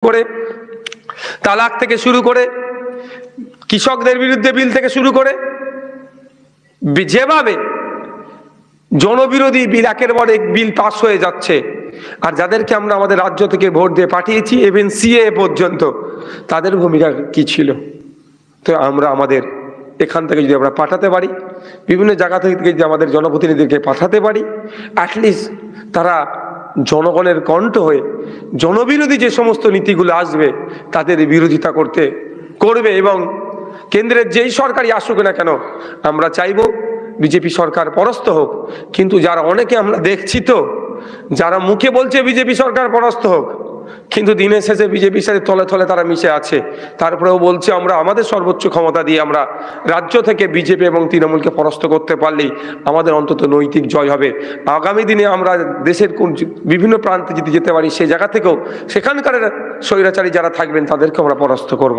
করে তালাক থেকে শুরু করে কৃষকদের বিরুদ্ধে বিল থেকে শুরু করে যেভাবে জনবিরোধী বিল একের পর এক বিল পাস হয়ে যাচ্ছে, আর যাদেরকে আমরা আমাদের রাজ্য থেকে ভোট দিয়ে পাঠিয়েছি ইভেন সিএএ পর্যন্ত, তাদের ভূমিকা কি ছিল? তো আমরা আমাদের এখান থেকে যদি আমরা পাঠাতে পারি, বিভিন্ন জায়গা থেকে যদি আমাদের জনপ্রতিনিধিকে পাঠাতে পারি, অ্যাটলিস্ট তারা জনগণের কণ্ঠ হয়ে জনবিরোধী যে সমস্ত নীতিগুলো আসবে তাদের বিরোধিতা করবে। এবং কেন্দ্রের যেই সরকারই আসুক না কেন, আমরা চাইব বিজেপি সরকার পরাস্ত হোক। কিন্তু যারা অনেকে আমরা দেখছি, তো যারা মুখে বলছে বিজেপি সরকার পরাস্ত হোক, কিন্তু দিনের শেষে বিজেপির সাথে তলে তলে তারা মিশে আছে, তারপরেও বলছে আমরা আমাদের সর্বোচ্চ ক্ষমতা দিয়ে আমরা রাজ্য থেকে বিজেপি এবং তৃণমূলকে পরাস্ত করতে পারলেই আমাদের অন্তত নৈতিক জয় হবে। আগামী দিনে আমরা দেশের বিভিন্ন প্রান্তে যদি যেতে পারি, সেই জায়গা থেকেও সেখানকার স্বৈরাচারী যারা থাকবেন তাদেরকে আমরা পরাস্ত করব।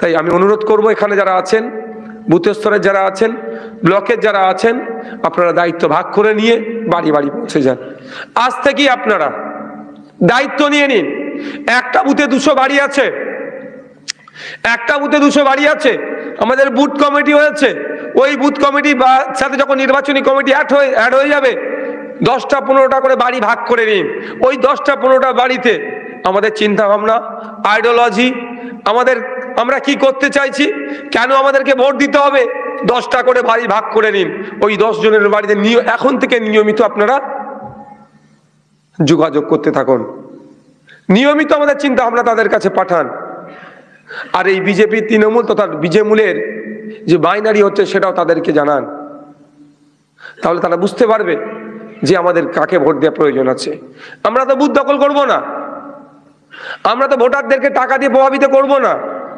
তাই আমি অনুরোধ করব, এখানে যারা আছেন, বুথ স্তরের যারা আছেন, ব্লকের যারা আছেন, আপনারা দায়িত্ব ভাগ করে নিয়ে বাড়ি বাড়ি পৌঁছে যান। আজ থেকেই আপনারা দায়িত্ব নিয়ে নিন। একটা বুথে 200 বাড়ি আছে, একটা বুথে 200 বাড়ি আছে, আমাদের বুথ কমিটি হয়েছে। ওই বুথ কমিটি সাথে যখন নির্বাচনী কমিটি অ্যাড হয়ে যাবে, 10টা 15টা করে বাড়ি ভাগ করে নিন। ওই 10টা 15টা বাড়িতে আমাদের চিন্তা ভাবনা, আইডিওলজি, আমরা কি করতে চাইছি, কেন আমাদেরকে ভোট দিতে হবে, 10টা করে বাড়ি ভাগ করে নিন। ওই 10 জনের বাড়িতে এখন থেকে নিয়মিত আপনারা যোগাযোগ করতে থাকুন, নিয়মিত আমাদের চিন্তা ভাবনা তাদের কাছে পাঠান। আর এই বিজেপি তৃণমূল তথা বিজেমূলের যে বাইনারি হচ্ছে সেটাও তাদেরকে জানান, তাহলে তারা বুঝতে পারবে যে আমাদের কাকে ভোট দেওয়ার প্রয়োজন আছে। আমরা তো বুথ দখল করব না, আমরা তো ভোটারদেরকে টাকা দিয়ে প্রভাবিত করব না,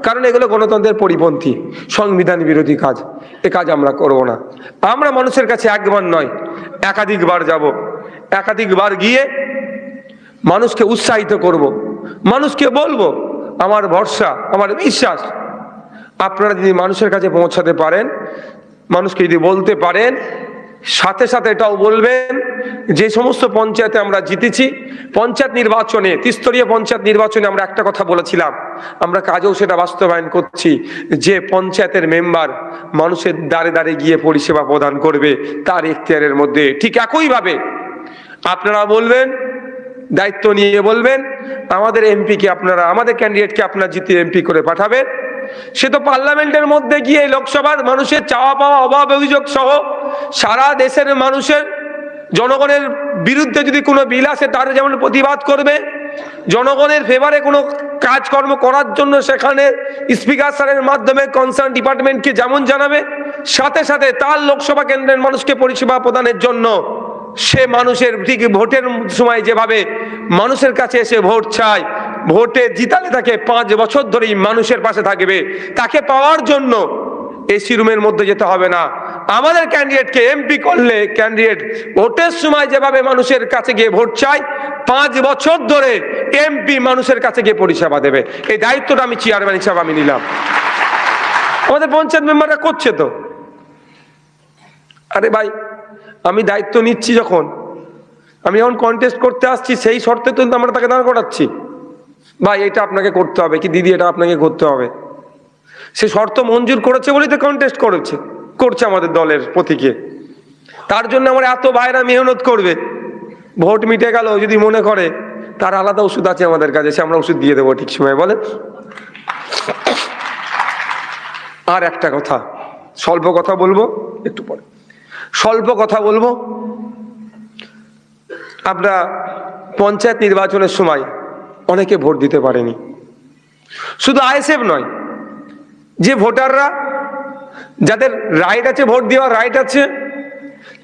কারণ এগুলো গণতন্ত্রের পরিপন্থী, সংবিধান বিরোধী কাজ। এ কাজ আমরা করব না। আমরা মানুষের কাছে একবার নয়, একাধিকবার যাব, একাধিকবার গিয়ে মানুষকে উৎসাহিত করব, মানুষকে বলবো আমার ভরসা, আমার বিশ্বাস, আপনারা যদি মানুষের কাছে পৌঁছাতে পারেন, মানুষকে যদি বলতে পারেন, সাথে সাথে এটাও বলবেন যে সমস্ত পঞ্চায়েতে আমরা জিতেছি, পঞ্চায়েত নির্বাচনে, ত্রিস্তরীয় পঞ্চায়েত নির্বাচনে আমরা একটা কথা বলেছিলাম, আমরা কাজেও সেটা বাস্তবায়ন করছি, যে পঞ্চায়েতের মেম্বার মানুষের দ্বারে দ্বারে গিয়ে পরিষেবা প্রদান করবে তার এখতিয়ারের মধ্যে। ঠিক একইভাবে আপনারা বলবেন, দায়িত্ব নিয়ে বলবেন, আমাদের এমপিকে আপনারা, আমাদের ক্যান্ডিডেটকে আপনারা জিতিয়ে এমপি করে পাঠাবেন। সে তো পার্লামেন্টের মধ্যে গিয়ে লোকসভার মানুষের চাওয়া পাওয়া, অভাব অভিযোগ সহ সারা দেশের মানুষের, জনগণের বিরুদ্ধে যদি কোনো বিল আসে তার যেমন প্রতিবাদ করবে, জনগণের ফেভারে কোনো কাজকর্ম করার জন্য সেখানে স্পিকার স্যারের মাধ্যমে কনসার্ন ডিপার্টমেন্টকে যেমন জানাবে, সাথে সাথে তার লোকসভা কেন্দ্রের মানুষকে পরিষেবা প্রদানের জন্য সে মানুষের ঠিক ভোটের সময় যেভাবে মানুষের কাছে এসে ভোট চায়, ভোটে জিতালে তাকে 5 বছর ধরেই মানুষের পাশে থাকবে, তাকে পাওয়ার জন্য এসি রুমের মধ্যে যেতে হবে না। আমাদের ক্যান্ডিডেটকে এমপি করলে ক্যান্ডিডেট ভোটের সময় যেভাবে মানুষের কাছে গিয়ে ভোট চায়, 5 বছর ধরে এমপি মানুষের কাছে গিয়ে পরিষেবা দেবে। এই দায়িত্বটা আমি চেয়ারম্যান হিসাবে আমি নিলাম। আমাদের পঞ্চায়েত মেম্বাররা করছে তো। আরে ভাই, আমি দায়িত্ব নিচ্ছি যখন, আমি যখন কন্টেস্ট করতে আসছি, সেই শর্তে তো আমরা তাকে দাঁড় করাচ্ছি, ভাই এটা আপনাকে করতে হবে, কি দিদি এটা আপনাকে করতে হবে। সে শর্ত মঞ্জুর করেছে বলেই তো কন্টেস্ট করছে আমাদের দলের প্রতীকে। তার জন্য আমার এত ভাইরা মেহনত করবে, ভোট মিটে গেল যদি মনে করে তার আলাদা ওষুধ আছে আমাদের কাছে, সে আমরা ওষুধ দিয়ে দেবো ঠিক সময়। বলে আর একটা কথা, স্বল্প কথা বলবো একটু পরে, স্বল্প কথা বলবো। আমরা পঞ্চায়েত নির্বাচনের সময় অনেকে ভোট দিতে পারেনি, শুধু আইএসএফ নয়, যে ভোটাররা, যাদের রাইট আছে, ভোট দেওয়ার রাইট আছে,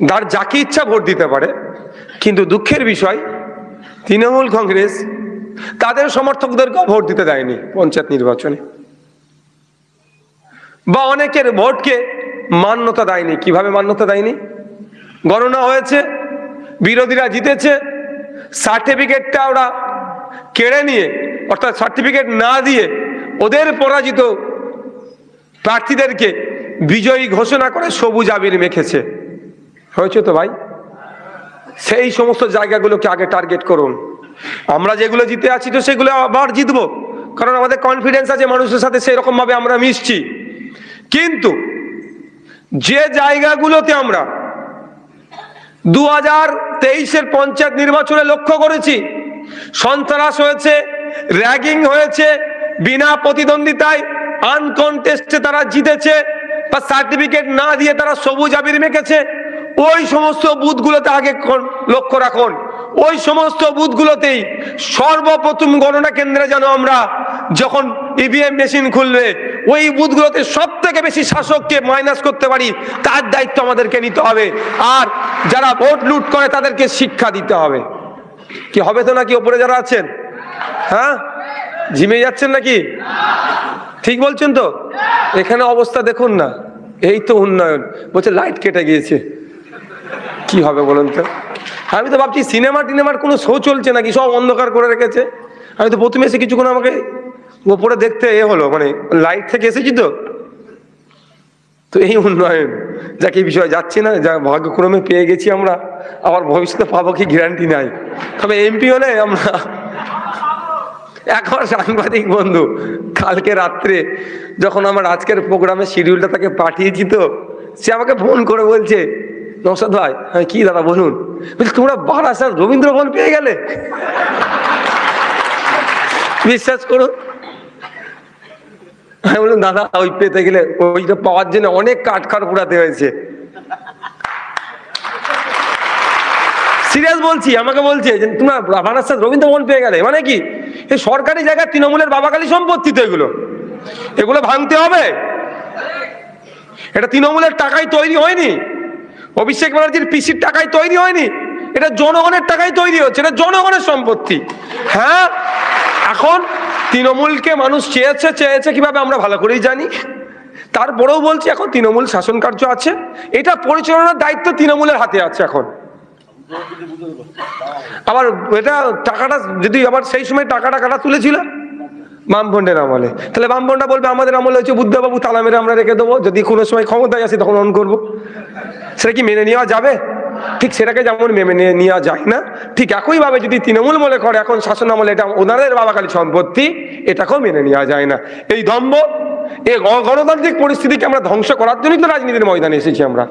তার যাকে ইচ্ছা ভোট দিতে পারে, কিন্তু দুঃখের বিষয় তৃণমূল কংগ্রেস তাদের সমর্থকদেরকেও ভোট দিতে দেয়নি পঞ্চায়েত নির্বাচনে, বা অনেকের ভোটকে মান্যতা দেয়নি। কিভাবে মান্যতা দেয়নি? গণনা হয়েছে, বিরোধীরা জিতেছে, সার্টিফিকেটটা ওরা কেড়ে নিয়ে, অর্থাৎ সার্টিফিকেট না দিয়ে ওদের পরাজিত প্রার্থীদেরকে বিজয়ী ঘোষণা করে সবুজ আবির মেখেছে। হয়েছে তো ভাই? সেই সমস্ত জায়গাগুলোকে আগে টার্গেট করুন। আমরা যেগুলো জিতে আছি তো সেগুলো আবার জিতবো, কারণ আমাদের কনফিডেন্স আছে মানুষের সাথে সেরকম ভাবে আমরা মিশছি। কিন্তু যে জায়গাগুলোতে আমরা 2023-এর পঞ্চায়েত নির্বাচনে লক্ষ্য করেছি সন্ত্রাস হয়েছে, র্যাগিং হয়েছে, বিনা প্রতিদ্বন্দ্বিতায় আনকনটেস্টে তারা জিতেছে বা সার্টিফিকেট না দিয়ে তারা সবুজ আবির মেখেছে, ওই সমস্ত বুথগুলোতে আগে লক্ষ্য রাখুন। ওই সমস্ত বুথগুলোতেই সর্বপ্রথম গণনা কেন্দ্রে যেন আমরা যখন ইভিএম মেশিন খুলবে ওই বুথগুলোতে সব থেকে বেশি শাসককে মাইনাস করতে পারি, তার দায়িত্ব আমাদেরকে নিতে হবে। আর যারা ভোট লুট করে তাদেরকে শিক্ষা দিতে হবে। কি হবে তো নাকি ওপরে যারা আছেন? হ্যাঁ, ঝিমে যাচ্ছেন নাকি? ঠিক বলছেন তো? এখানে অবস্থা দেখুন না, এই তো উন্নয়ন, বলছে লাইট কেটে গিয়েছে, কি হবে বলুন তো? আমি তো ভাবছি সিনেমার কোনো শো চলছে নাকি, সব অন্ধকার করে রেখেছে। আমি তো প্রথমে এসে কিছুক্ষণ আমাকে ওপরে দেখতে হলো, মানে লাইট থেকে এসেছি তো এই উন্নয়ন, যাকে এই বিষয়ে যাচ্ছি না, যা ভাগ্যক্রমে পেয়ে গেছি আমরা, আবার ভবিষ্যতে পাবো কি গ্যারান্টি নাই। তবে এমপি হলে আমরা এখন সাংবাদিক বন্ধু কালকে রাত্রে যখন আমার আজকের প্রোগ্রামের শিডিউলটা তাকে পাঠিয়েছি, তো সে আমাকে ফোন করে বলছে, নওশাদ ভাই। হ্যাঁ, কি দাদা বলুন? বলছি তোমরা বারাসাত রবীন্দ্র ভবন পেয়ে গেলে? বিশ্বাস করুন, আমি বললাম দাদা ওই পেতে গেলে ওইটা পাওয়ার জন্য অনেক কাঠখড় পোড়াতে হয়েছে। সিরিয়াস বলছি, আমাকে বলছে যে তোমরা বারাসাত রবীন্দ্র ভবন পেয়ে গেলে, মানে কি এই সরকারি জায়গা তৃণমূলের বাবাকালী সম্পত্তি, তো এগুলো ভাঙতে হবে। এটা তৃণমূলের টাকায় তৈরি হয়নি, অভিষেক ব্যানার্জির পিসির টাকায় তৈরি হয়নি, এটা জনগণের টাকায় তৈরি হচ্ছে, এটা জনগণের সম্পত্তি। হ্যাঁ, এখন তৃণমূলকে মানুষ চেয়েছে কিভাবে আমরা ভালো করেই জানি। তারপরেও বলছি এখন তৃণমূল শাসন কার্য আছে, এটা পরিচালনার দায়িত্ব তৃণমূলের হাতে আছে এখন। আবার এটা টাকাটা যদি আবার সেই সময় টাকাটা কাটা তুলেছিল বামফ্রন্টের আমলে, তাহলে বামফ্রন্টটা বলবে আমাদের আমলে হচ্ছে বুদ্ধবাবু তালা মেরে আমরা রেখে দেবো, যদি কোনো সময় ক্ষমতায় আসি তখন অন করবো। সেটা কি মেনে নেওয়া যাবে? ঠিক সেটাকে যেমন মেনে নেওয়া যায় না, ঠিক একইভাবে যদি তৃণমূল মনে করে এখন শাসন আমলে এটা ওনাদের বাবাকালী সম্পত্তি, এটাকেও মেনে নেওয়া যায় না। এই দম্ভ, এই গণতান্ত্রিক পরিস্থিতিকে আমরা ধ্বংস করার জন্যই তো রাজনীতির ময়দানে এসেছি আমরা।